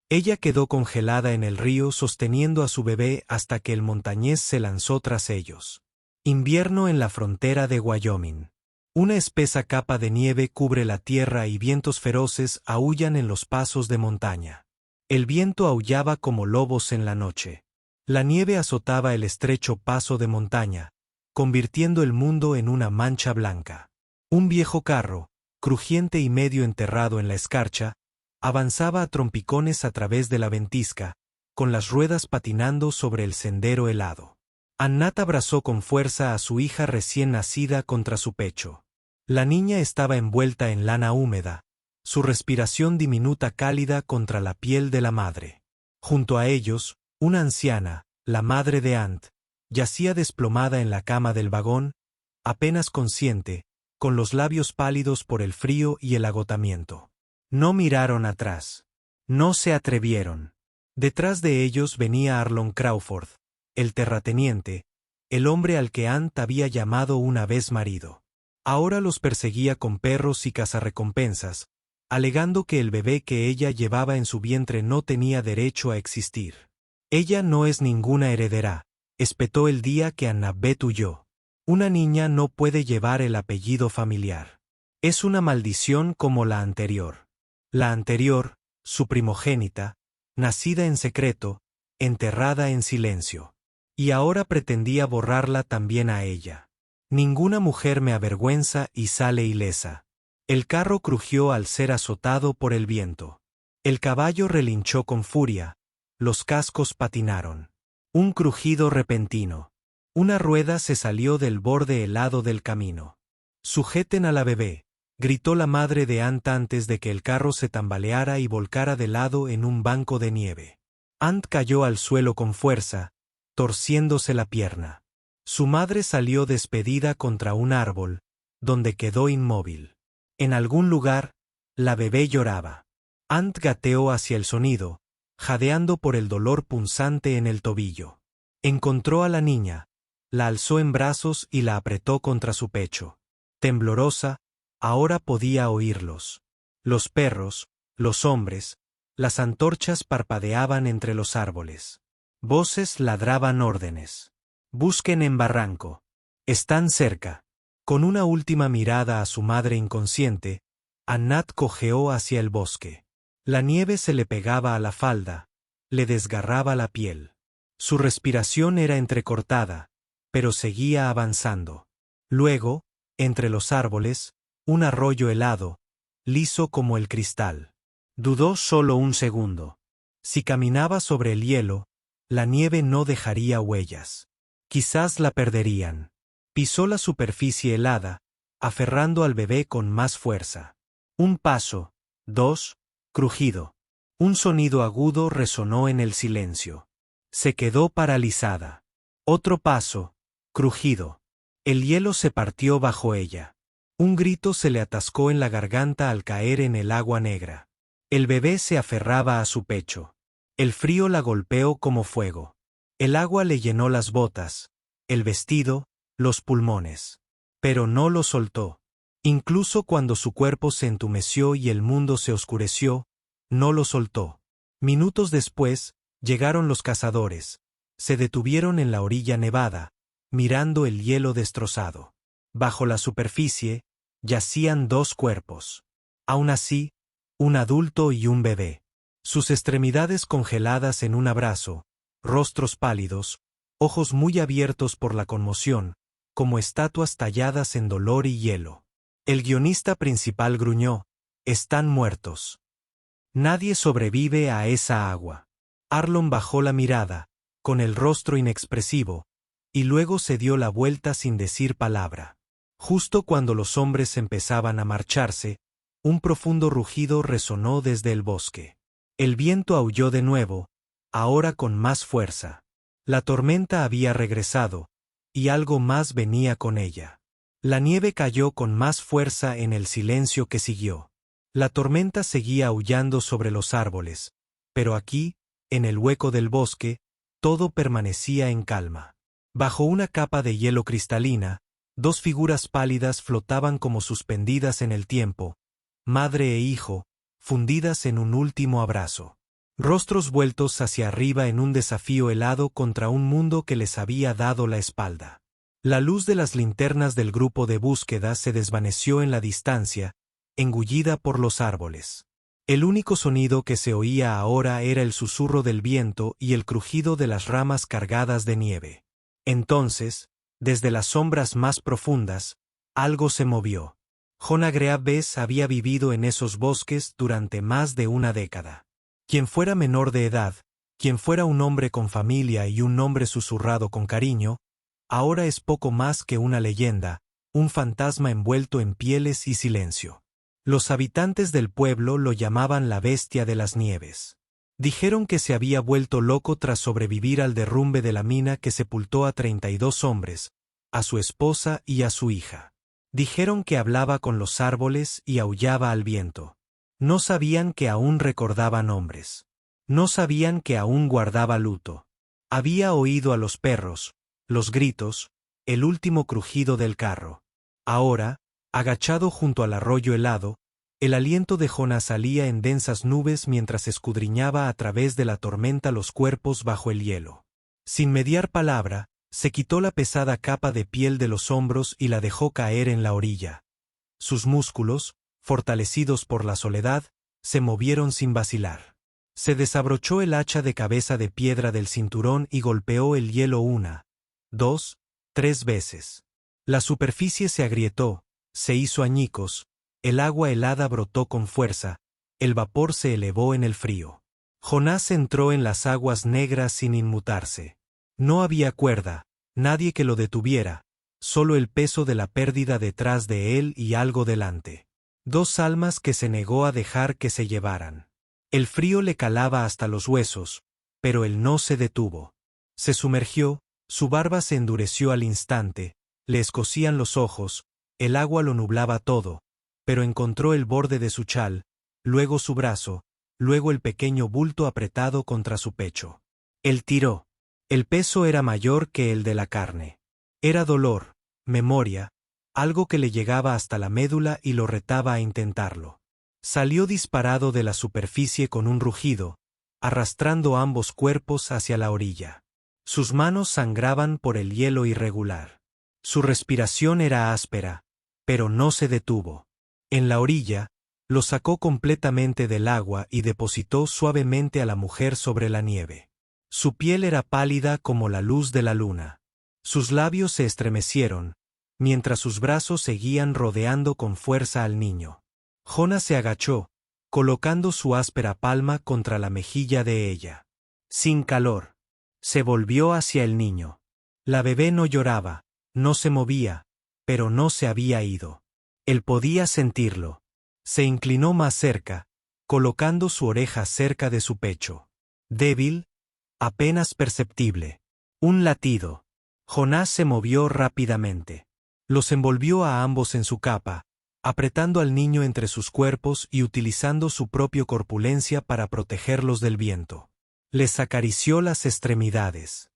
Ella quedó congelada en el río sosteniendo a su bebé hasta que el montañés se lanzó tras ellos. Invierno en la frontera de Wyoming. Una espesa capa de nieve cubre la tierra y vientos feroces aúllan en los pasos de montaña. El viento aullaba como lobos en la noche. La nieve azotaba el estrecho paso de montaña, convirtiendo el mundo en una mancha blanca. Un viejo carro, crujiente y medio enterrado en la escarcha, avanzaba a trompicones a través de la ventisca, con las ruedas patinando sobre el sendero helado. Anat abrazó con fuerza a su hija recién nacida contra su pecho. La niña estaba envuelta en lana húmeda, su respiración diminuta cálida contra la piel de la madre. Junto a ellos, una anciana, la madre de Ant, yacía desplomada en la cama del vagón, apenas consciente, con los labios pálidos por el frío y el agotamiento. No miraron atrás. No se atrevieron. Detrás de ellos venía Arlon Crawford, el terrateniente, el hombre al que Ant había llamado una vez marido. Ahora los perseguía con perros y cazarrecompensas, alegando que el bebé que ella llevaba en su vientre no tenía derecho a existir. Ella no es ninguna heredera, espetó el día que Annabeth huyó. Una niña no puede llevar el apellido familiar. Es una maldición como la anterior. La anterior, su primogénita, nacida en secreto, enterrada en silencio. Y ahora pretendía borrarla también a ella. Ninguna mujer me avergüenza y sale ilesa. El carro crujió al ser azotado por el viento. El caballo relinchó con furia, los cascos patinaron. Un crujido repentino. Una rueda se salió del borde helado del camino. Sujeten a la bebé, gritó la madre de Ant antes de que el carro se tambaleara y volcara de lado en un banco de nieve. Ant cayó al suelo con fuerza, torciéndose la pierna. Su madre salió despedida contra un árbol, donde quedó inmóvil. En algún lugar, la bebé lloraba. Ant gateó hacia el sonido, jadeando por el dolor punzante en el tobillo. Encontró a la niña, la alzó en brazos y la apretó contra su pecho. Temblorosa, ahora podía oírlos. Los perros, los hombres, las antorchas parpadeaban entre los árboles. Voces ladraban órdenes. Busquen en barranco. Están cerca. Con una última mirada a su madre inconsciente, Anat cojeó hacia el bosque. La nieve se le pegaba a la falda, le desgarraba la piel. Su respiración era entrecortada, pero seguía avanzando. Luego, entre los árboles, un arroyo helado, liso como el cristal. Dudó solo un segundo. Si caminaba sobre el hielo, la nieve no dejaría huellas. Quizás la perderían. Pisó la superficie helada, aferrando al bebé con más fuerza. Un paso, dos, crujido. Un sonido agudo resonó en el silencio. Se quedó paralizada. Otro paso, crujido. El hielo se partió bajo ella. Un grito se le atascó en la garganta al caer en el agua negra. El bebé se aferraba a su pecho. El frío la golpeó como fuego. El agua le llenó las botas, el vestido, los pulmones. Pero no lo soltó. Incluso cuando su cuerpo se entumeció y el mundo se oscureció, no lo soltó. Minutos después, llegaron los cazadores. Se detuvieron en la orilla nevada, mirando el hielo destrozado. Bajo la superficie, yacían dos cuerpos. Aún así, un adulto y un bebé. Sus extremidades congeladas en un abrazo, rostros pálidos, ojos muy abiertos por la conmoción, como estatuas talladas en dolor y hielo. El guionista principal gruñó: «Están muertos. Nadie sobrevive a esa agua». Arlon bajó la mirada, con el rostro inexpresivo, y luego se dio la vuelta sin decir palabra. Justo cuando los hombres empezaban a marcharse, un profundo rugido resonó desde el bosque. El viento aulló de nuevo, ahora con más fuerza. La tormenta había regresado, y algo más venía con ella. La nieve cayó con más fuerza en el silencio que siguió. La tormenta seguía aullando sobre los árboles, pero aquí, en el hueco del bosque, todo permanecía en calma. Bajo una capa de hielo cristalina, dos figuras pálidas flotaban como suspendidas en el tiempo, madre e hijo, fundidas en un último abrazo. rostros vueltos hacia arriba en un desafío helado contra un mundo que les había dado la espalda. La luz de las linternas del grupo de búsqueda se desvaneció en la distancia, engullida por los árboles. El único sonido que se oía ahora era el susurro del viento y el crujido de las ramas cargadas de nieve. Entonces, desde las sombras más profundas, algo se movió. Jonah Greaves había vivido en esos bosques durante más de una década. Quien fuera menor de edad, quien fuera un hombre con familia y un nombre susurrado con cariño, ahora es poco más que una leyenda, un fantasma envuelto en pieles y silencio. Los habitantes del pueblo lo llamaban la bestia de las nieves. Dijeron que se había vuelto loco tras sobrevivir al derrumbe de la mina que sepultó a 32 hombres, a su esposa y a su hija. Dijeron que hablaba con los árboles y aullaba al viento. No sabían que aún recordaba nombres. No sabían que aún guardaba luto. Había oído a los perros, los gritos, el último crujido del carro. Ahora, agachado junto al arroyo helado, el aliento de Jonah salía en densas nubes mientras escudriñaba a través de la tormenta los cuerpos bajo el hielo. Sin mediar palabra, se quitó la pesada capa de piel de los hombros y la dejó caer en la orilla. Sus músculos, fortalecidos por la soledad, se movieron sin vacilar. Se desabrochó el hacha de cabeza de piedra del cinturón y golpeó el hielo 1, 2, 3 veces. La superficie se agrietó, se hizo añicos, el agua helada brotó con fuerza, el vapor se elevó en el frío. Jonás entró en las aguas negras sin inmutarse. No había cuerda, nadie que lo detuviera, solo el peso de la pérdida detrás de él y algo delante. 2 almas que se negó a dejar que se llevaran. El frío le calaba hasta los huesos, pero él no se detuvo. Se sumergió, su barba se endureció al instante, le escocían los ojos, el agua lo nublaba todo, pero encontró el borde de su chal, luego su brazo, luego el pequeño bulto apretado contra su pecho. Él tiró. El peso era mayor que el de la carne. Era dolor, memoria, algo que le llegaba hasta la médula y lo retaba a intentarlo. Salió disparado de la superficie con un rugido, arrastrando ambos cuerpos hacia la orilla. Sus manos sangraban por el hielo irregular. Su respiración era áspera, pero no se detuvo. En la orilla, lo sacó completamente del agua y depositó suavemente a la mujer sobre la nieve. Su piel era pálida como la luz de la luna. Sus labios se estremecieron, mientras sus brazos seguían rodeando con fuerza al niño. Jonah se agachó, colocando su áspera palma contra la mejilla de ella. Sin calor. Se volvió hacia el niño. La bebé no lloraba, no se movía, pero no se había ido. Él podía sentirlo. Se inclinó más cerca, colocando su oreja cerca de su pecho. Débil, apenas perceptible. Un latido. Jonás se movió rápidamente. Los envolvió a ambos en su capa, apretando al niño entre sus cuerpos y utilizando su propia corpulencia para protegerlos del viento. Les acarició las extremidades,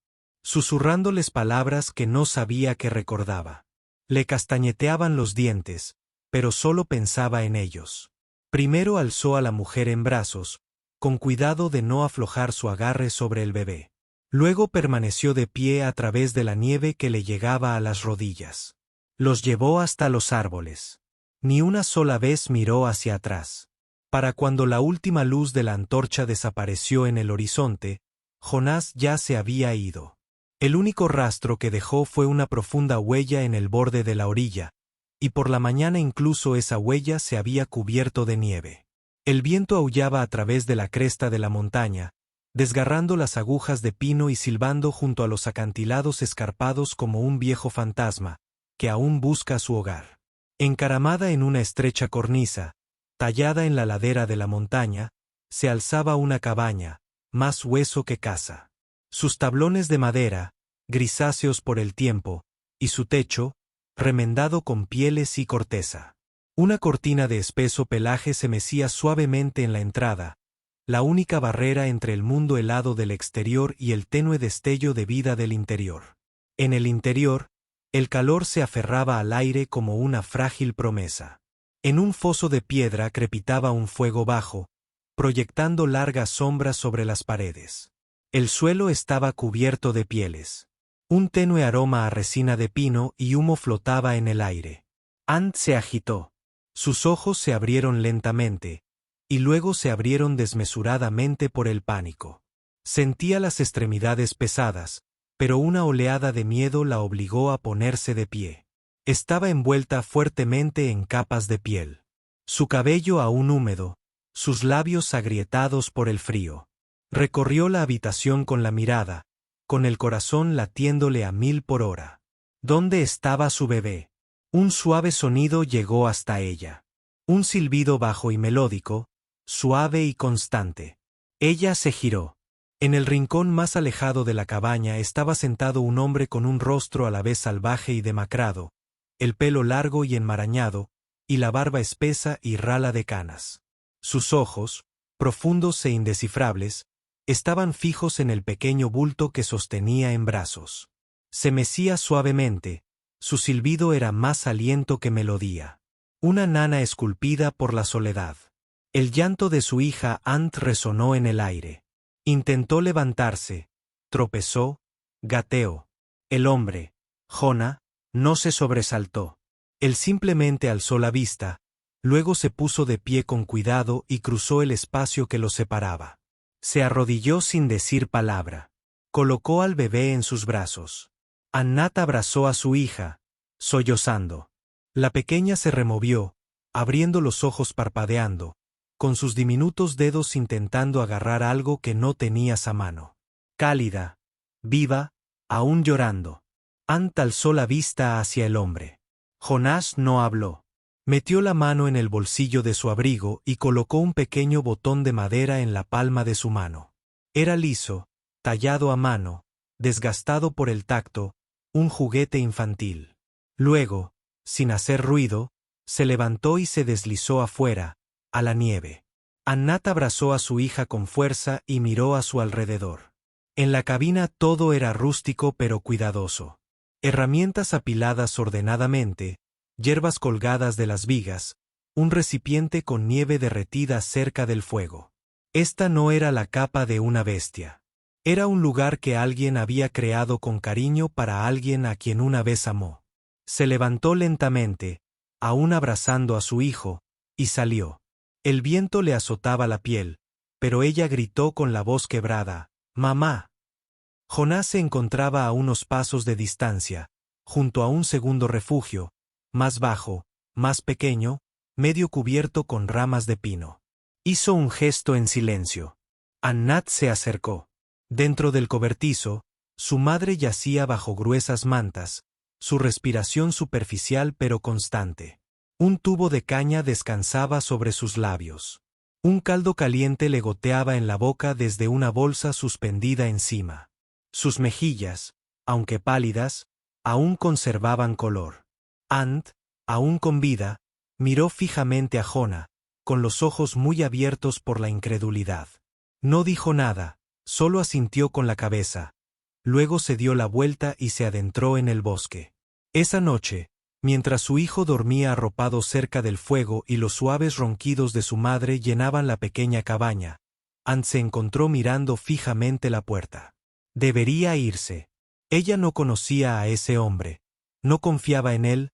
susurrándoles palabras que no sabía que recordaba. Le castañeteaban los dientes, pero solo pensaba en ellos. Primero alzó a la mujer en brazos, con cuidado de no aflojar su agarre sobre el bebé. Luego permaneció de pie a través de la nieve que le llegaba a las rodillas. Los llevó hasta los árboles. Ni una sola vez miró hacia atrás. Para cuando la última luz de la antorcha desapareció en el horizonte, Jonás ya se había ido. El único rastro que dejó fue una profunda huella en el borde de la orilla, y por la mañana incluso esa huella se había cubierto de nieve. El viento aullaba a través de la cresta de la montaña, desgarrando las agujas de pino y silbando junto a los acantilados escarpados como un viejo fantasma, que aún busca su hogar. Encaramada en una estrecha cornisa, tallada en la ladera de la montaña, se alzaba una cabaña, más hueso que casa. Sus tablones de madera, grisáceos por el tiempo, y su techo, remendado con pieles y corteza. Una cortina de espeso pelaje se mecía suavemente en la entrada, la única barrera entre el mundo helado del exterior y el tenue destello de vida del interior. En el interior, el calor se aferraba al aire como una frágil promesa. En un foso de piedra crepitaba un fuego bajo, proyectando largas sombras sobre las paredes. El suelo estaba cubierto de pieles. Un tenue aroma a resina de pino y humo flotaba en el aire. Ant se agitó. Sus ojos se abrieron lentamente, y luego se abrieron desmesuradamente por el pánico. Sentía las extremidades pesadas, pero una oleada de miedo la obligó a ponerse de pie. Estaba envuelta fuertemente en capas de piel. Su cabello aún húmedo, sus labios agrietados por el frío. Recorrió la habitación con la mirada, con el corazón latiéndole a 1000 por hora. ¿Dónde estaba su bebé? Un suave sonido llegó hasta ella. Un silbido bajo y melódico, suave y constante. Ella se giró. En el rincón más alejado de la cabaña estaba sentado un hombre con un rostro a la vez salvaje y demacrado, el pelo largo y enmarañado, y la barba espesa y rala de canas. Sus ojos, profundos e indescifrables, estaban fijos en el pequeño bulto que sostenía en brazos. Se mecía suavemente, su silbido era más aliento que melodía. Una nana esculpida por la soledad. El llanto de su hija Ant resonó en el aire. Intentó levantarse, tropezó, gateó. El hombre, Jonah, no se sobresaltó. Él simplemente alzó la vista, luego se puso de pie con cuidado y cruzó el espacio que los separaba. Se arrodilló sin decir palabra. Colocó al bebé en sus brazos. Anat abrazó a su hija, sollozando. La pequeña se removió, abriendo los ojos parpadeando, con sus diminutos dedos intentando agarrar algo que no tenías a mano. Cálida, viva, aún llorando. Ant alzó la vista hacia el hombre. Jonás no habló. Metió la mano en el bolsillo de su abrigo y colocó un pequeño botón de madera en la palma de su mano. Era liso, tallado a mano, desgastado por el tacto, un juguete infantil. Luego, sin hacer ruido, se levantó y se deslizó afuera, a la nieve. Anat abrazó a su hija con fuerza y miró a su alrededor. En la cabina todo era rústico pero cuidadoso. Herramientas apiladas ordenadamente, hierbas colgadas de las vigas, un recipiente con nieve derretida cerca del fuego. Esta no era la capa de una bestia. Era un lugar que alguien había creado con cariño para alguien a quien una vez amó. Se levantó lentamente, aún abrazando a su hijo, y salió. El viento le azotaba la piel, pero ella gritó con la voz quebrada, «¡Mamá!». Jonás se encontraba a unos pasos de distancia, junto a un segundo refugio, más bajo, más pequeño, medio cubierto con ramas de pino. Hizo un gesto en silencio. Anat se acercó. Dentro del cobertizo, su madre yacía bajo gruesas mantas, su respiración superficial pero constante. Un tubo de caña descansaba sobre sus labios. Un caldo caliente le goteaba en la boca desde una bolsa suspendida encima. Sus mejillas, aunque pálidas, aún conservaban color. Ant, aún con vida, miró fijamente a Jonah, con los ojos muy abiertos por la incredulidad. No dijo nada, solo asintió con la cabeza. Luego se dio la vuelta y se adentró en el bosque. Esa noche, mientras su hijo dormía arropado cerca del fuego y los suaves ronquidos de su madre llenaban la pequeña cabaña, Ant se encontró mirando fijamente la puerta. Debería irse. Ella no conocía a ese hombre, no confiaba en él,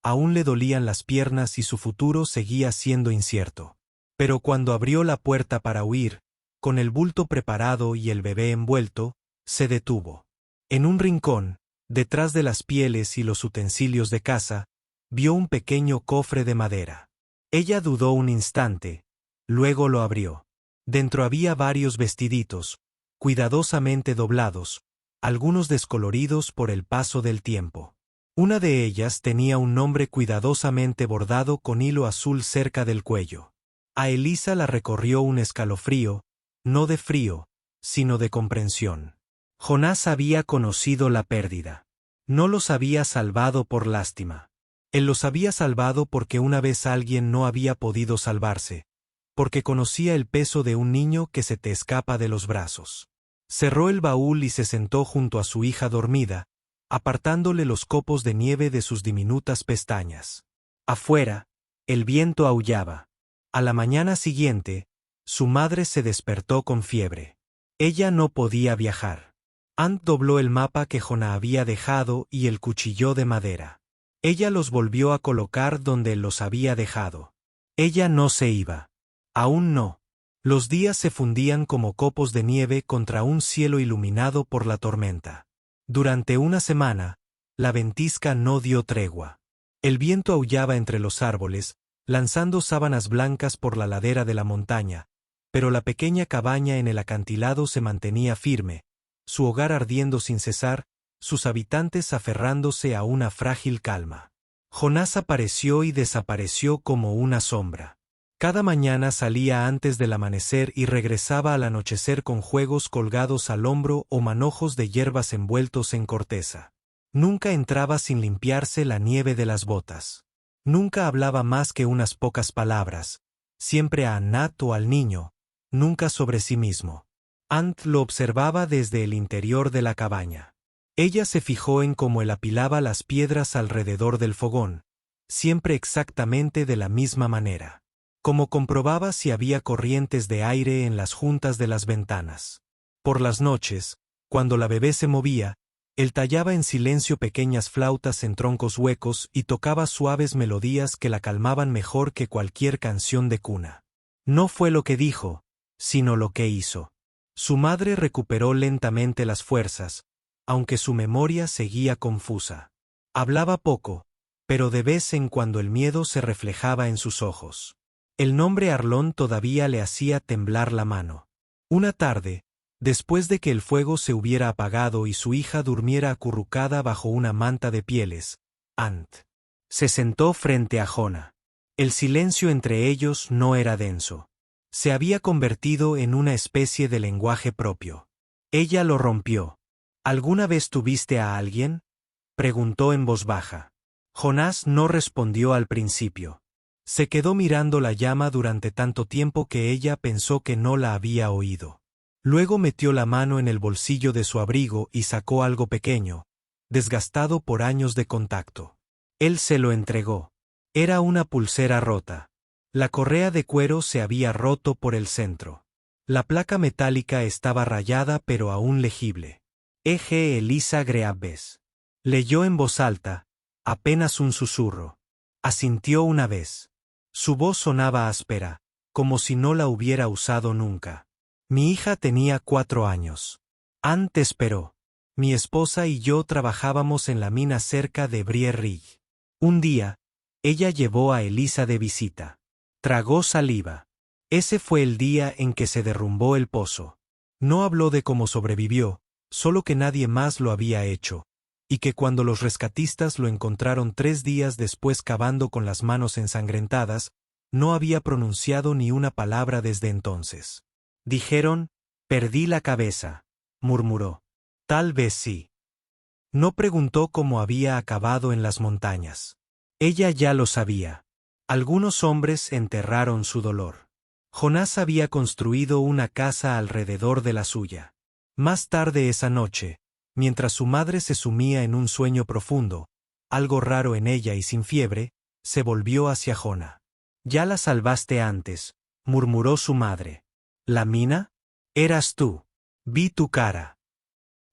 aún le dolían las piernas y su futuro seguía siendo incierto. Pero cuando abrió la puerta para huir, con el bulto preparado y el bebé envuelto, se detuvo. En un rincón, detrás de las pieles y los utensilios de caza, vio un pequeño cofre de madera. Ella dudó un instante, luego lo abrió. Dentro había varios vestiditos, cuidadosamente doblados, algunos descoloridos por el paso del tiempo. Una de ellas tenía un nombre cuidadosamente bordado con hilo azul cerca del cuello. A Elisa la recorrió un escalofrío, no de frío, sino de comprensión. Jonás había conocido la pérdida. No los había salvado por lástima. Él los había salvado porque una vez alguien no había podido salvarse, porque conocía el peso de un niño que se te escapa de los brazos. Cerró el baúl y se sentó junto a su hija dormida, apartándole los copos de nieve de sus diminutas pestañas. Afuera, el viento aullaba. A la mañana siguiente, Su madre se despertó con fiebre. Ella no podía viajar. Ant dobló el mapa que Jonah había dejado y el cuchillo de madera. Ella los volvió a colocar donde los había dejado. Ella no se iba. Aún no. Los días se fundían como copos de nieve contra un cielo iluminado por la tormenta. Durante una semana, la ventisca no dio tregua. El viento aullaba entre los árboles, lanzando sábanas blancas por la ladera de la montaña, pero la pequeña cabaña en el acantilado se mantenía firme, su hogar ardiendo sin cesar, sus habitantes aferrándose a una frágil calma. Jonás apareció y desapareció como una sombra. Cada mañana salía antes del amanecer y regresaba al anochecer con juegos colgados al hombro o manojos de hierbas envueltos en corteza. Nunca entraba sin limpiarse la nieve de las botas. Nunca hablaba más que unas pocas palabras, siempre a Anat o al niño, nunca sobre sí mismo. Ant lo observaba desde el interior de la cabaña. Ella se fijó en cómo él apilaba las piedras alrededor del fogón, siempre exactamente de la misma manera. Como comprobaba si había corrientes de aire en las juntas de las ventanas. Por las noches, cuando la bebé se movía, él tallaba en silencio pequeñas flautas en troncos huecos y tocaba suaves melodías que la calmaban mejor que cualquier canción de cuna. No fue lo que dijo, sino lo que hizo. Su madre recuperó lentamente las fuerzas, aunque su memoria seguía confusa. Hablaba poco, pero de vez en cuando el miedo se reflejaba en sus ojos. El nombre Arlón todavía le hacía temblar la mano. Una tarde, después de que el fuego se hubiera apagado y su hija durmiera acurrucada bajo una manta de pieles, Ant se sentó frente a Jonah. El silencio entre ellos no era denso. Se había convertido en una especie de lenguaje propio. Ella lo rompió. ¿Alguna vez tuviste a alguien?, preguntó en voz baja. Jonás no respondió al principio. Se quedó mirando la llama durante tanto tiempo que ella pensó que no la había oído. Luego metió la mano en el bolsillo de su abrigo y sacó algo pequeño, desgastado por años de contacto. Él se lo entregó. Era una pulsera rota. La correa de cuero se había roto por el centro. La placa metálica estaba rayada pero aún legible. E.G. Elisa Greaves. Leyó en voz alta, apenas un susurro. Asintió una vez. Su voz sonaba áspera, como si no la hubiera usado nunca. Mi hija tenía 4 años. Ant esperó. Mi esposa y yo trabajábamos en la mina cerca de Brie-Ridge. Un día, ella llevó a Elisa de visita. Tragó saliva. Ese fue el día en que se derrumbó el pozo. No habló de cómo sobrevivió, solo que nadie más lo había hecho, y que cuando los rescatistas lo encontraron 3 días después cavando con las manos ensangrentadas, no había pronunciado ni una palabra desde entonces. Dijeron, perdí la cabeza, murmuró. Tal vez sí. No preguntó cómo había acabado en las montañas. Ella ya lo sabía. Algunos hombres enterraron su dolor. Jonás había construido una casa alrededor de la suya. Más tarde esa noche, mientras su madre se sumía en un sueño profundo, algo raro en ella y sin fiebre, se volvió hacia Jonah. Ya la salvaste antes, murmuró su madre. ¿La mina? Eras tú. Vi tu cara.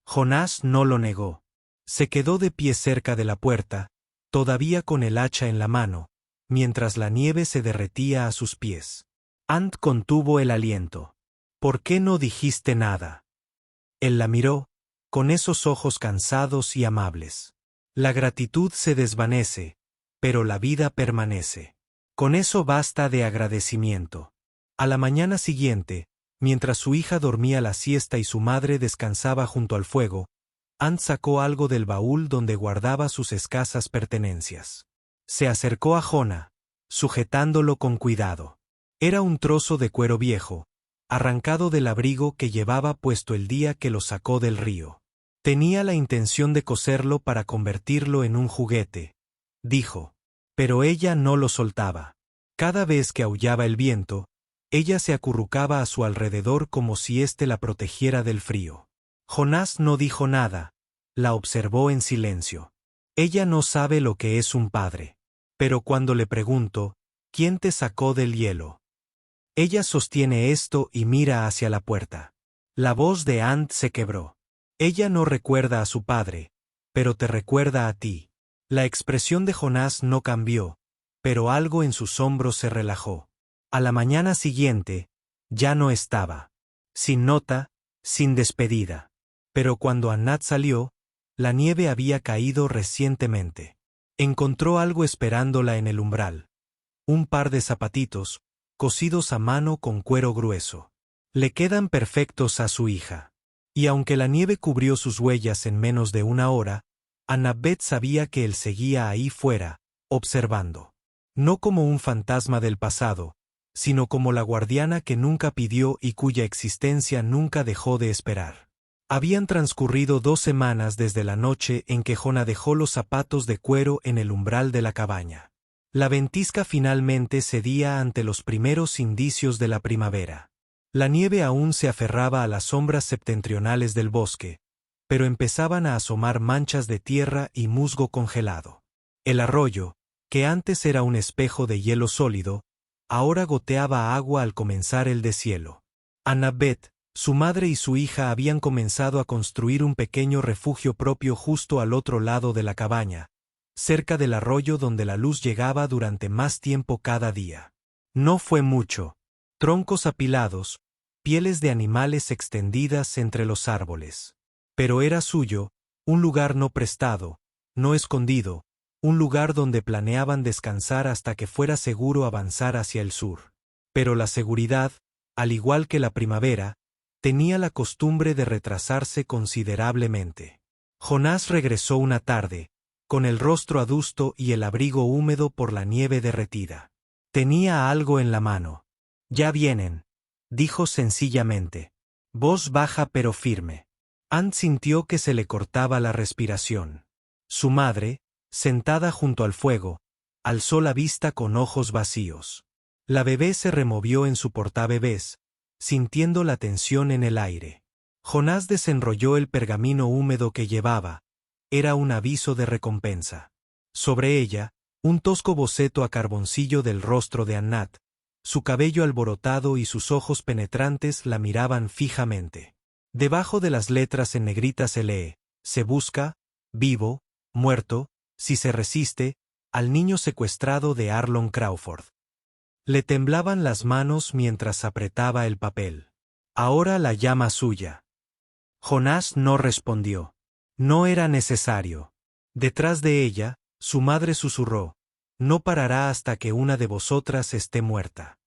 Jonás no lo negó. Se quedó de pie cerca de la puerta, todavía con el hacha en la mano, mientras la nieve se derretía a sus pies. Ant contuvo el aliento. ¿Por qué no dijiste nada? Él la miró, con esos ojos cansados y amables. La gratitud se desvanece, pero la vida permanece. Con eso basta de agradecimiento. A la mañana siguiente, mientras su hija dormía la siesta y su madre descansaba junto al fuego, Ant sacó algo del baúl donde guardaba sus escasas pertenencias. Se acercó a Jonah, sujetándolo con cuidado. Era un trozo de cuero viejo, arrancado del abrigo que llevaba puesto el día que lo sacó del río. Tenía la intención de coserlo para convertirlo en un juguete, dijo. Pero ella no lo soltaba. Cada vez que aullaba el viento, ella se acurrucaba a su alrededor como si éste la protegiera del frío. Jonás no dijo nada, la observó en silencio. Ella no sabe lo que es un padre. Pero cuando le pregunto, ¿quién te sacó del hielo? Ella sostiene esto y mira hacia la puerta. La voz de Ant se quebró. Ella no recuerda a su padre, pero te recuerda a ti. La expresión de Jonás no cambió, pero algo en sus hombros se relajó. A la mañana siguiente, ya no estaba. Sin nota, sin despedida. Pero cuando Anat salió, la nieve había caído recientemente. Encontró algo esperándola en el umbral. Un par de zapatitos, cosidos a mano con cuero grueso. Le quedan perfectos a su hija. Y aunque la nieve cubrió sus huellas en menos de una hora, Annabeth sabía que él seguía ahí fuera, observando. No como un fantasma del pasado, sino como la guardiana que nunca pidió y cuya existencia nunca dejó de esperar. Habían transcurrido 2 semanas desde la noche en que Jonah dejó los zapatos de cuero en el umbral de la cabaña. La ventisca finalmente cedía ante los primeros indicios de la primavera. La nieve aún se aferraba a las sombras septentrionales del bosque, pero empezaban a asomar manchas de tierra y musgo congelado. El arroyo, que antes era un espejo de hielo sólido, ahora goteaba agua al comenzar el deshielo. Annabeth, su madre y su hija habían comenzado a construir un pequeño refugio propio justo al otro lado de la cabaña, cerca del arroyo donde la luz llegaba durante más tiempo cada día. No fue mucho. Troncos apilados, pieles de animales extendidas entre los árboles. Pero era suyo, un lugar no prestado, no escondido, un lugar donde planeaban descansar hasta que fuera seguro avanzar hacia el sur. Pero la seguridad, al igual que la primavera, tenía la costumbre de retrasarse considerablemente. Jonás regresó una tarde, con el rostro adusto y el abrigo húmedo por la nieve derretida. Tenía algo en la mano. «Ya vienen», dijo sencillamente. Voz baja pero firme. Ant sintió que se le cortaba la respiración. Su madre, sentada junto al fuego, alzó la vista con ojos vacíos. La bebé se removió en su portabebés, sintiendo la tensión en el aire. Jonás desenrolló el pergamino húmedo que llevaba. Era un aviso de recompensa. Sobre ella, un tosco boceto a carboncillo del rostro de Anat. Su cabello alborotado y sus ojos penetrantes la miraban fijamente. Debajo de las letras en negrita se lee: se busca, vivo, muerto, si se resiste, al niño secuestrado de Arlon Crawford. Le temblaban las manos mientras apretaba el papel. Ahora la llama suya. Jonás no respondió. No era necesario. Detrás de ella, su madre susurró: no parará hasta que una de vosotras esté muerta.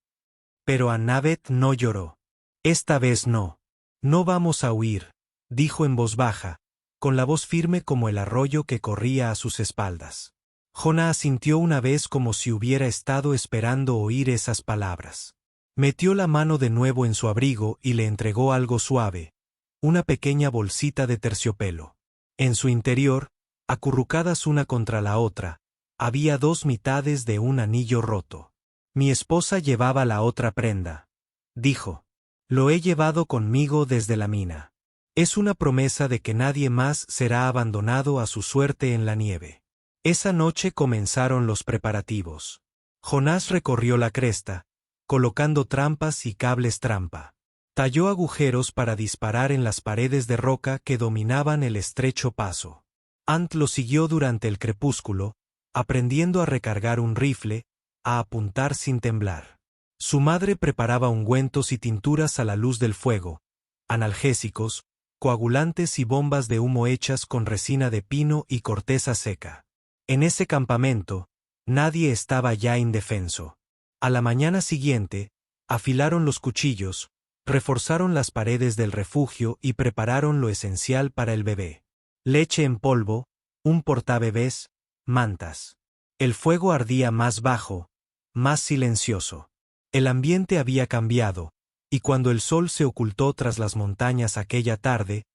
Pero Annabeth no lloró. Esta vez no. No vamos a huir, dijo en voz baja, con la voz firme como el arroyo que corría a sus espaldas. Jonah asintió una vez como si hubiera estado esperando oír esas palabras. Metió la mano de nuevo en su abrigo y le entregó algo suave, una pequeña bolsita de terciopelo. En su interior, acurrucadas una contra la otra, había 2 mitades de un anillo roto. Mi esposa llevaba la otra prenda, dijo. Lo he llevado conmigo desde la mina. Es una promesa de que nadie más será abandonado a su suerte en la nieve. Esa noche comenzaron los preparativos. Jonás recorrió la cresta, colocando trampas y cables trampa. Talló agujeros para disparar en las paredes de roca que dominaban el estrecho paso. Ant lo siguió durante el crepúsculo, aprendiendo a recargar un rifle, a apuntar sin temblar. Su madre preparaba ungüentos y tinturas a la luz del fuego, analgésicos, coagulantes y bombas de humo hechas con resina de pino y corteza seca. En ese campamento, nadie estaba ya indefenso. A la mañana siguiente, afilaron los cuchillos, reforzaron las paredes del refugio y prepararon lo esencial para el bebé. Leche en polvo, un portabebés, mantas. El fuego ardía más bajo, más silencioso. El ambiente había cambiado, y cuando el sol se ocultó tras las montañas aquella tarde,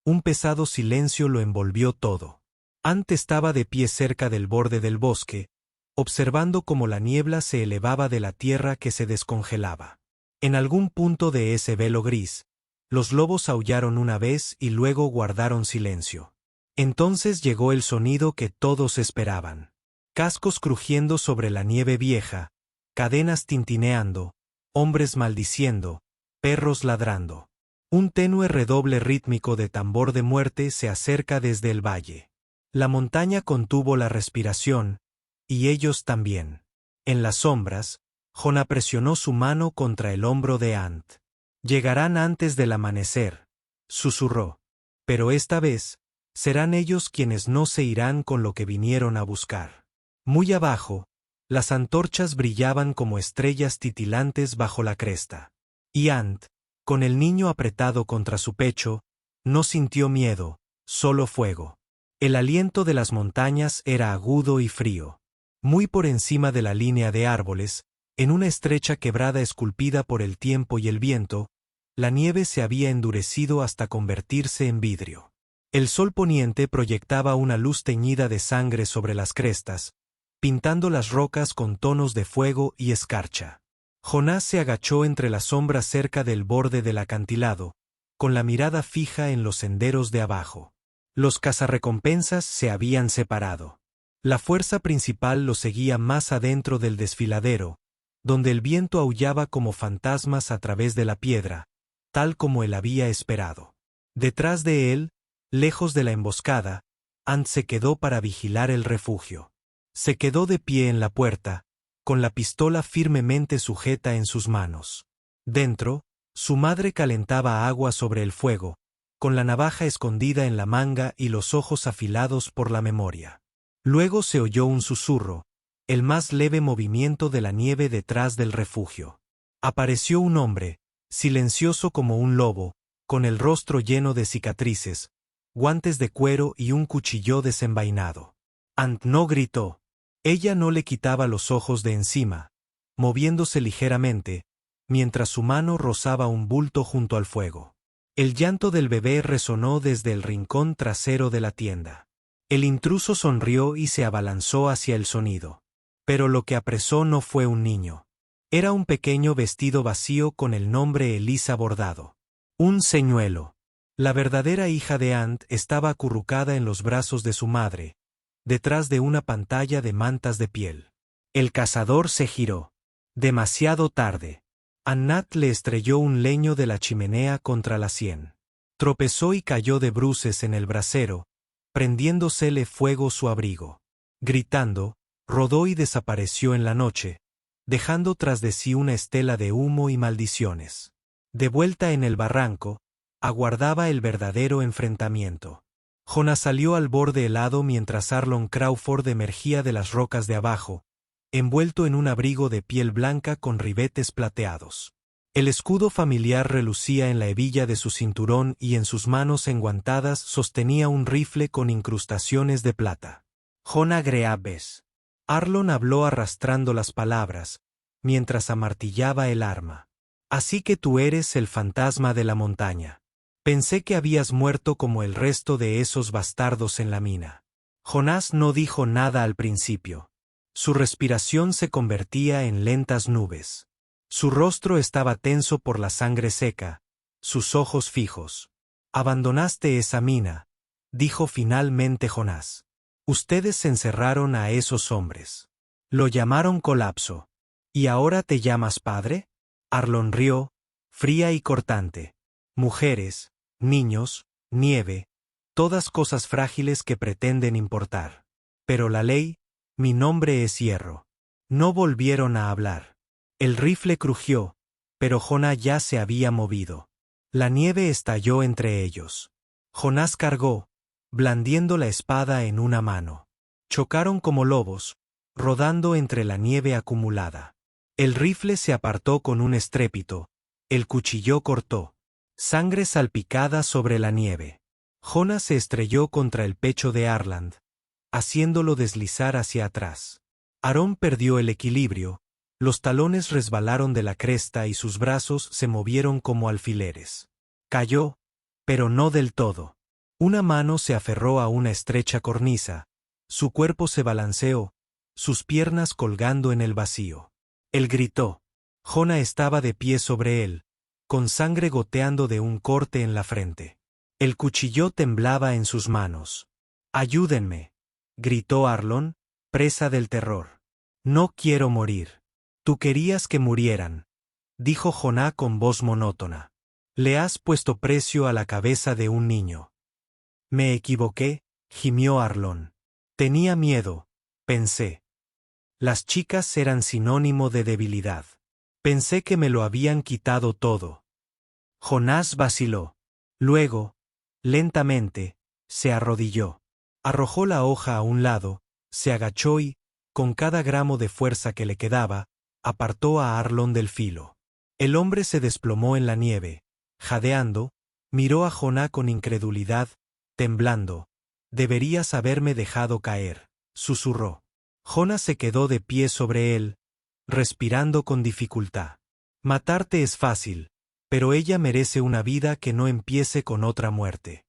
un pesado silencio lo envolvió todo. Ant estaba de pie cerca del borde del bosque, observando cómo la niebla se elevaba de la tierra que se descongelaba. En algún punto de ese velo gris, los lobos aullaron una vez y luego guardaron silencio. Entonces llegó el sonido que todos esperaban. Cascos crujiendo sobre la nieve vieja, cadenas tintineando, hombres maldiciendo, perros ladrando. Un tenue redoble rítmico de tambor de muerte se acerca desde el valle. La montaña contuvo la respiración, y ellos también. En las sombras, Jonah presionó su mano contra el hombro de Ant. Llegarán antes del amanecer, susurró. Pero esta vez, serán ellos quienes no se irán con lo que vinieron a buscar. Muy abajo, las antorchas brillaban como estrellas titilantes bajo la cresta. Y Ant, con el niño apretado contra su pecho, no sintió miedo, solo fuego. El aliento de las montañas era agudo y frío. Muy por encima de la línea de árboles, en una estrecha quebrada esculpida por el tiempo y el viento, la nieve se había endurecido hasta convertirse en vidrio. El sol poniente proyectaba una luz teñida de sangre sobre las crestas, pintando las rocas con tonos de fuego y escarcha. Jonás se agachó entre las sombras cerca del borde del acantilado, con la mirada fija en los senderos de abajo. Los cazarrecompensas se habían separado. La fuerza principal lo seguía más adentro del desfiladero, donde el viento aullaba como fantasmas a través de la piedra, tal como él había esperado. Detrás de él, lejos de la emboscada, Ant se quedó para vigilar el refugio. Se quedó de pie en la puerta, con la pistola firmemente sujeta en sus manos. Dentro, su madre calentaba agua sobre el fuego, con la navaja escondida en la manga y los ojos afilados por la memoria. Luego se oyó un susurro, el más leve movimiento de la nieve detrás del refugio. Apareció un hombre, silencioso como un lobo, con el rostro lleno de cicatrices, guantes de cuero y un cuchillo desenvainado. Ant no gritó. Ella no le quitaba los ojos de encima, moviéndose ligeramente, mientras su mano rozaba un bulto junto al fuego. El llanto del bebé resonó desde el rincón trasero de la tienda. El intruso sonrió y se abalanzó hacia el sonido. Pero lo que apresó no fue un niño. Era un pequeño vestido vacío con el nombre Elisa bordado. Un señuelo. La verdadera hija de Ant estaba acurrucada en los brazos de su madre, detrás de una pantalla de mantas de piel. El cazador se giró. Demasiado tarde. Anat le estrelló un leño de la chimenea contra la sien. Tropezó y cayó de bruces en el brasero, prendiéndosele fuego su abrigo. Gritando, rodó y desapareció en la noche, dejando tras de sí una estela de humo y maldiciones. De vuelta en el barranco, aguardaba el verdadero enfrentamiento. Jonah salió al borde helado mientras Arlon Crawford emergía de las rocas de abajo, envuelto en un abrigo de piel blanca con ribetes plateados. El escudo familiar relucía en la hebilla de su cinturón y en sus manos enguantadas sostenía un rifle con incrustaciones de plata. Jonah Greaves. Arlon habló arrastrando las palabras, mientras amartillaba el arma. Así que tú eres el fantasma de la montaña. Pensé que habías muerto como el resto de esos bastardos en la mina. Jonás no dijo nada al principio. Su respiración se convertía en lentas nubes. Su rostro estaba tenso por la sangre seca, sus ojos fijos. Abandonaste esa mina, dijo finalmente Jonás. Ustedes se encerraron a esos hombres. Lo llamaron colapso. ¿Y ahora te llamas padre? Arlon rió, fría y cortante. Mujeres, niños, nieve, todas cosas frágiles que pretenden importar. Pero la ley, mi nombre es hierro. No volvieron a hablar. El rifle crujió, pero Jonah ya se había movido. La nieve estalló entre ellos. Jonás cargó, blandiendo la espada en una mano. Chocaron como lobos, rodando entre la nieve acumulada. El rifle se apartó con un estrépito, el cuchillo cortó. Sangre salpicada sobre la nieve. Jonah se estrelló contra el pecho de Arland, haciéndolo deslizar hacia atrás. Aarón perdió el equilibrio, los talones resbalaron de la cresta y sus brazos se movieron como alfileres. Cayó, pero no del todo. Una mano se aferró a una estrecha cornisa, su cuerpo se balanceó, sus piernas colgando en el vacío. Él gritó. Jonah estaba de pie sobre él, con sangre goteando de un corte en la frente. El cuchillo temblaba en sus manos. «Ayúdenme», gritó Arlon, presa del terror. «No quiero morir». «Tú querías que murieran». dijo Joná con voz monótona. Le has puesto precio a la cabeza de un niño. Me equivoqué, gimió Arlón. Tenía miedo, pensé. Las chicas eran sinónimo de debilidad. Pensé que me lo habían quitado todo. Jonás vaciló. Luego, lentamente, se arrodilló. Arrojó la hoja a un lado, se agachó y, con cada gramo de fuerza que le quedaba, apartó a Arlón del filo. El hombre se desplomó en la nieve, jadeando, miró a Joná con incredulidad, temblando. Deberías haberme dejado caer, susurró. Joná se quedó de pie sobre él, respirando con dificultad. Matarte es fácil, pero ella merece una vida que no empiece con otra muerte.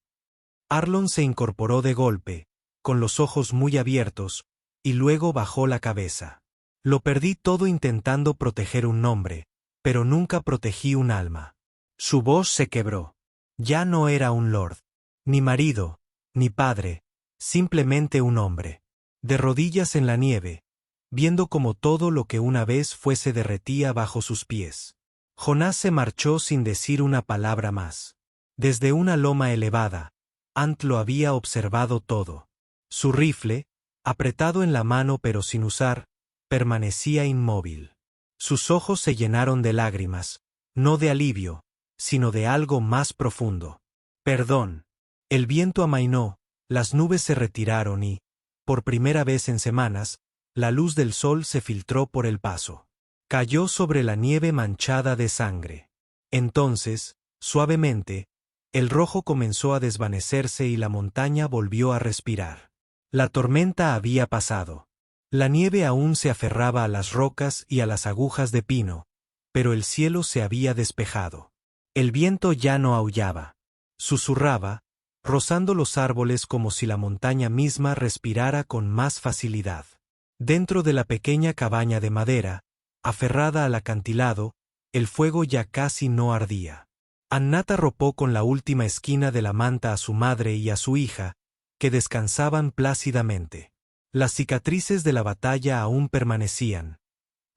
Arlón se incorporó de golpe, con los ojos muy abiertos, y luego bajó la cabeza. Lo perdí todo intentando proteger un nombre, pero nunca protegí un alma. Su voz se quebró. Ya no era un lord, ni marido, ni padre, simplemente un hombre. De rodillas en la nieve, viendo como todo lo que una vez fue se derretía bajo sus pies. Jonás se marchó sin decir una palabra más. Desde una loma elevada, Ant lo había observado todo. Su rifle, apretado en la mano pero sin usar, permanecía inmóvil. Sus ojos se llenaron de lágrimas, no de alivio, sino de algo más profundo. Perdón. El viento amainó, las nubes se retiraron y, por primera vez en semanas, la luz del sol se filtró por el paso. Cayó sobre la nieve manchada de sangre. Entonces, suavemente, el rojo comenzó a desvanecerse y la montaña volvió a respirar. La tormenta había pasado. La nieve aún se aferraba a las rocas y a las agujas de pino, pero el cielo se había despejado. El viento ya no aullaba. Susurraba, rozando los árboles como si la montaña misma respirara con más facilidad. Dentro de la pequeña cabaña de madera, aferrada al acantilado, el fuego ya casi no ardía. Anat arropó con la última esquina de la manta a su madre y a su hija, que descansaban plácidamente. Las cicatrices de la batalla aún permanecían,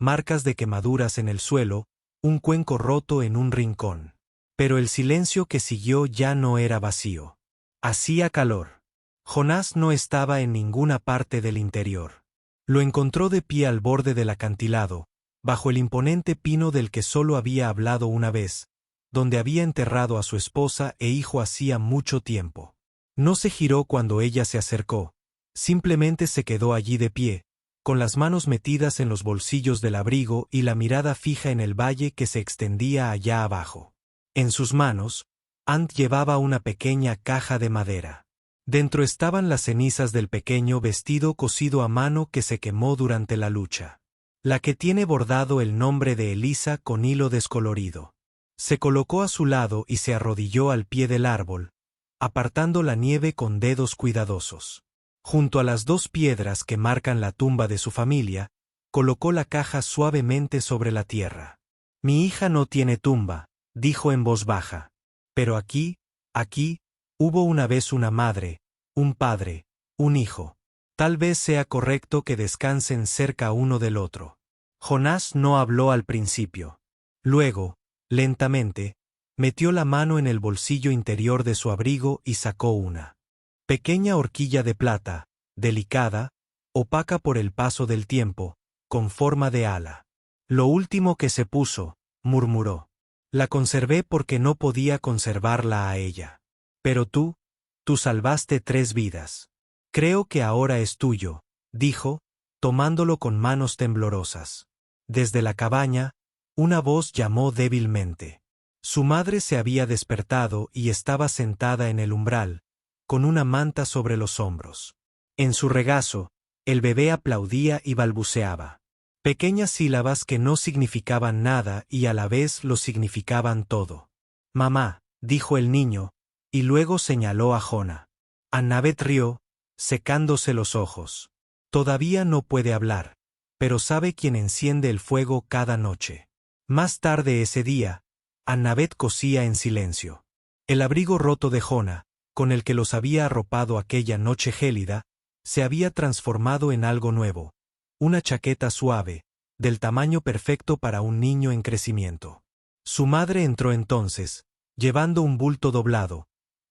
marcas de quemaduras en el suelo, un cuenco roto en un rincón. Pero el silencio que siguió ya no era vacío. Hacía calor. Jonás no estaba en ninguna parte del interior. Lo encontró de pie al borde del acantilado, bajo el imponente pino del que solo había hablado una vez, donde había enterrado a su esposa e hijo hacía mucho tiempo. No se giró cuando ella se acercó, simplemente se quedó allí de pie, con las manos metidas en los bolsillos del abrigo y la mirada fija en el valle que se extendía allá abajo. En sus manos, Ant llevaba una pequeña caja de madera. Dentro estaban las cenizas del pequeño vestido cosido a mano que se quemó durante la lucha. La que tiene bordado el nombre de Elisa con hilo descolorido. Se colocó a su lado y se arrodilló al pie del árbol, apartando la nieve con dedos cuidadosos. Junto a las dos piedras que marcan la tumba de su familia, colocó la caja suavemente sobre la tierra. Mi hija no tiene tumba, dijo en voz baja. Pero aquí, hubo una vez una madre, un padre, un hijo. Tal vez sea correcto que descansen cerca uno del otro. Jonás no habló al principio. Luego, lentamente, metió la mano en el bolsillo interior de su abrigo y sacó una pequeña horquilla de plata, delicada, opaca por el paso del tiempo, con forma de ala. Lo último que se puso, murmuró. La conservé porque no podía conservarla a ella. Pero tú salvaste 3 vidas. Creo que ahora es tuyo, dijo, tomándolo con manos temblorosas. Desde la cabaña, una voz llamó débilmente. Su madre se había despertado y estaba sentada en el umbral, con una manta sobre los hombros. En su regazo, el bebé aplaudía y balbuceaba. Pequeñas sílabas que no significaban nada y a la vez lo significaban todo. Mamá, dijo el niño, y luego señaló a Joná. Annabeth rió, secándose los ojos. Todavía no puede hablar, pero sabe quién enciende el fuego cada noche. Más tarde ese día, Annabeth cosía en silencio. El abrigo roto de Joná, con el que los había arropado aquella noche gélida, se había transformado en algo nuevo. Una chaqueta suave, del tamaño perfecto para un niño en crecimiento. Su madre entró entonces, llevando un bulto doblado,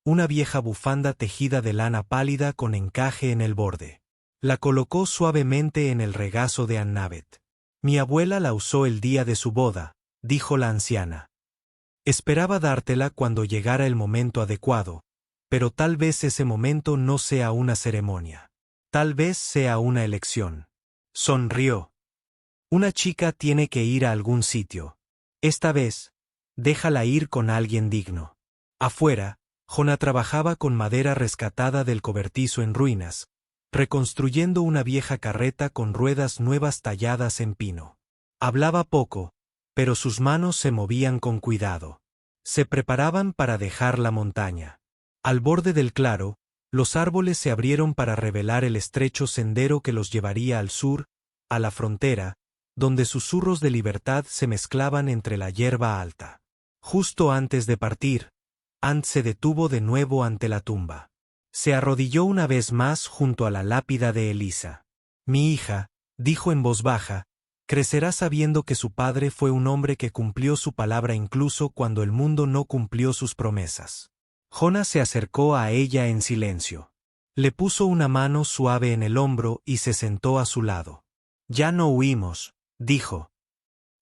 una vieja bufanda tejida de lana pálida con encaje en el borde. La colocó suavemente en el regazo de Annabeth. Mi abuela la usó el día de su boda, dijo la anciana. Esperaba dártela cuando llegara el momento adecuado, pero tal vez ese momento no sea una ceremonia. Tal vez sea una elección. Sonrió. Una chica tiene que ir a algún sitio. Esta vez, déjala ir con alguien digno. Afuera, Jonah trabajaba con madera rescatada del cobertizo en ruinas, reconstruyendo una vieja carreta con ruedas nuevas talladas en pino. Hablaba poco, pero sus manos se movían con cuidado. Se preparaban para dejar la montaña. Al borde del claro, los árboles se abrieron para revelar el estrecho sendero que los llevaría al sur, a la frontera, donde susurros de libertad se mezclaban entre la hierba alta. Justo antes de partir, Ant se detuvo de nuevo ante la tumba. Se arrodilló una vez más junto a la lápida de Elisa. Mi hija, dijo en voz baja, crecerá sabiendo que su padre fue un hombre que cumplió su palabra incluso cuando el mundo no cumplió sus promesas. Jonah se acercó a ella en silencio. Le puso una mano suave en el hombro y se sentó a su lado. Ya no huimos, dijo.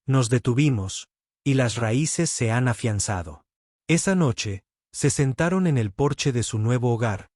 Nos detuvimos, y las raíces se han afianzado. Esa noche, se sentaron en el porche de su nuevo hogar,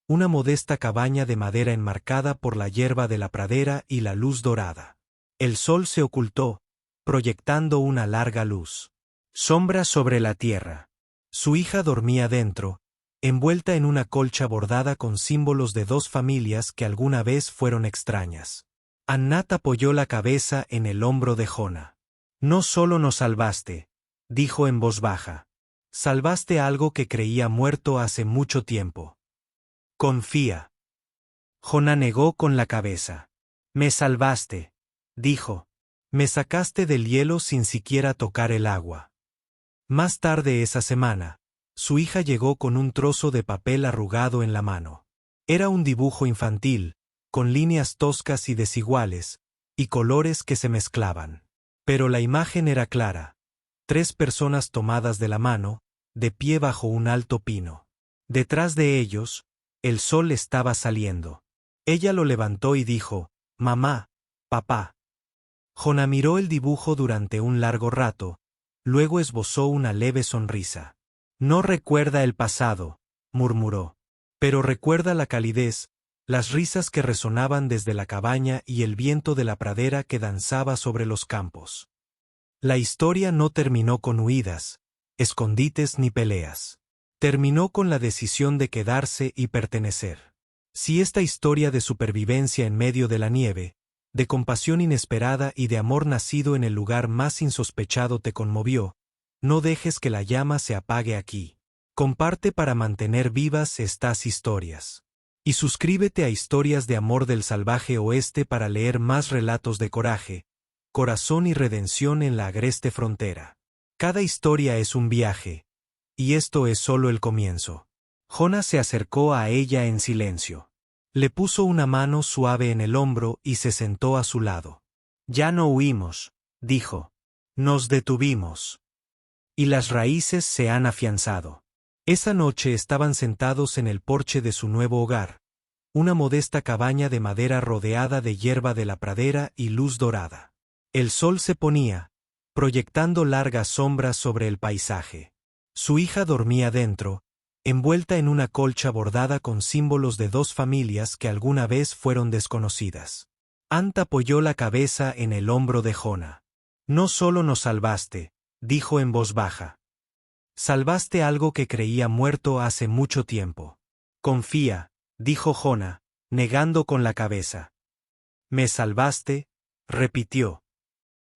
una modesta cabaña de madera enmarcada por la hierba de la pradera y la luz dorada. El sol se ocultó, proyectando una larga luz. Sombra sobre la tierra. Su hija dormía dentro, envuelta en una colcha bordada con símbolos de dos familias que alguna vez fueron extrañas. Annat apoyó la cabeza en el hombro de Jonah. No solo nos salvaste, dijo en voz baja. Salvaste algo que creía muerto hace mucho tiempo. Confía. Jonah negó con la cabeza. Me salvaste, dijo. Me sacaste del hielo sin siquiera tocar el agua. Más tarde esa semana, su hija llegó con un trozo de papel arrugado en la mano. Era un dibujo infantil, con líneas toscas y desiguales, y colores que se mezclaban. Pero la imagen era clara. 3 personas tomadas de la mano, de pie bajo un alto pino. Detrás de ellos, el sol estaba saliendo. Ella lo levantó y dijo, «Mamá, papá». Jonah miró el dibujo durante un largo rato, luego esbozó una leve sonrisa. «No recuerda el pasado», murmuró. «Pero recuerda la calidez, las risas que resonaban desde la cabaña y el viento de la pradera que danzaba sobre los campos». La historia no terminó con huidas, escondites ni peleas. Terminó con la decisión de quedarse y pertenecer. Si esta historia de supervivencia en medio de la nieve, de compasión inesperada y de amor nacido en el lugar más insospechado te conmovió, no dejes que la llama se apague aquí. Comparte para mantener vivas estas historias. Y suscríbete a Historias de Amor del Salvaje Oeste para leer más relatos de coraje, corazón y redención en la agreste frontera. Cada historia es un viaje, y esto es solo el comienzo. Jonah se acercó a ella en silencio. Le puso una mano suave en el hombro y se sentó a su lado. Ya no huimos, dijo. Nos detuvimos. Y las raíces se han afianzado. Esa noche estaban sentados en el porche de su nuevo hogar, una modesta cabaña de madera rodeada de hierba de la pradera y luz dorada. El sol se ponía, proyectando largas sombras sobre el paisaje. Su hija dormía dentro, envuelta en una colcha bordada con símbolos de 2 familias que alguna vez fueron desconocidas. Ant apoyó la cabeza en el hombro de Jonah. No solo nos salvaste, dijo en voz baja. Salvaste algo que creía muerto hace mucho tiempo. Confía, dijo Jonah, negando con la cabeza. Me salvaste, repitió.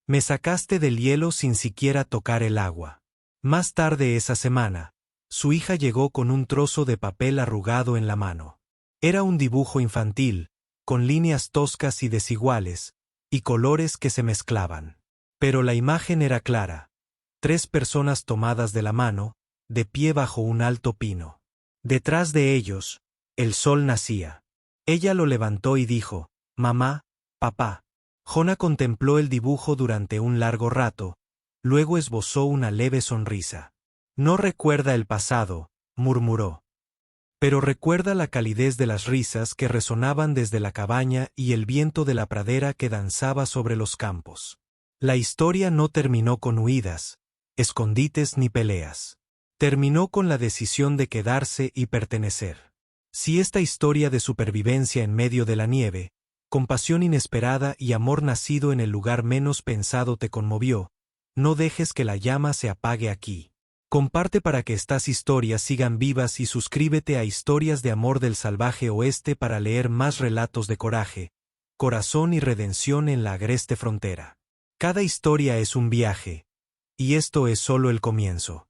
Me sacaste del hielo sin siquiera tocar el agua. Más tarde esa semana, su hija llegó con un trozo de papel arrugado en la mano. Era un dibujo infantil, con líneas toscas y desiguales, y colores que se mezclaban. Pero la imagen era clara. 3 personas tomadas de la mano, de pie bajo un alto pino. Detrás de ellos, el sol nacía. Ella lo levantó y dijo, «Mamá, papá». Jonah contempló el dibujo durante un largo rato, luego esbozó una leve sonrisa. No recuerda el pasado, murmuró. Pero recuerda la calidez de las risas que resonaban desde la cabaña y el viento de la pradera que danzaba sobre los campos. La historia no terminó con huidas, escondites ni peleas. Terminó con la decisión de quedarse y pertenecer. Si esta historia de supervivencia en medio de la nieve, compasión inesperada y amor nacido en el lugar menos pensado te conmovió, no dejes que la llama se apague aquí. Comparte para que estas historias sigan vivas y suscríbete a Historias de Amor del Salvaje Oeste para leer más relatos de coraje, corazón y redención en la agreste frontera. Cada historia es un viaje, y esto es solo el comienzo.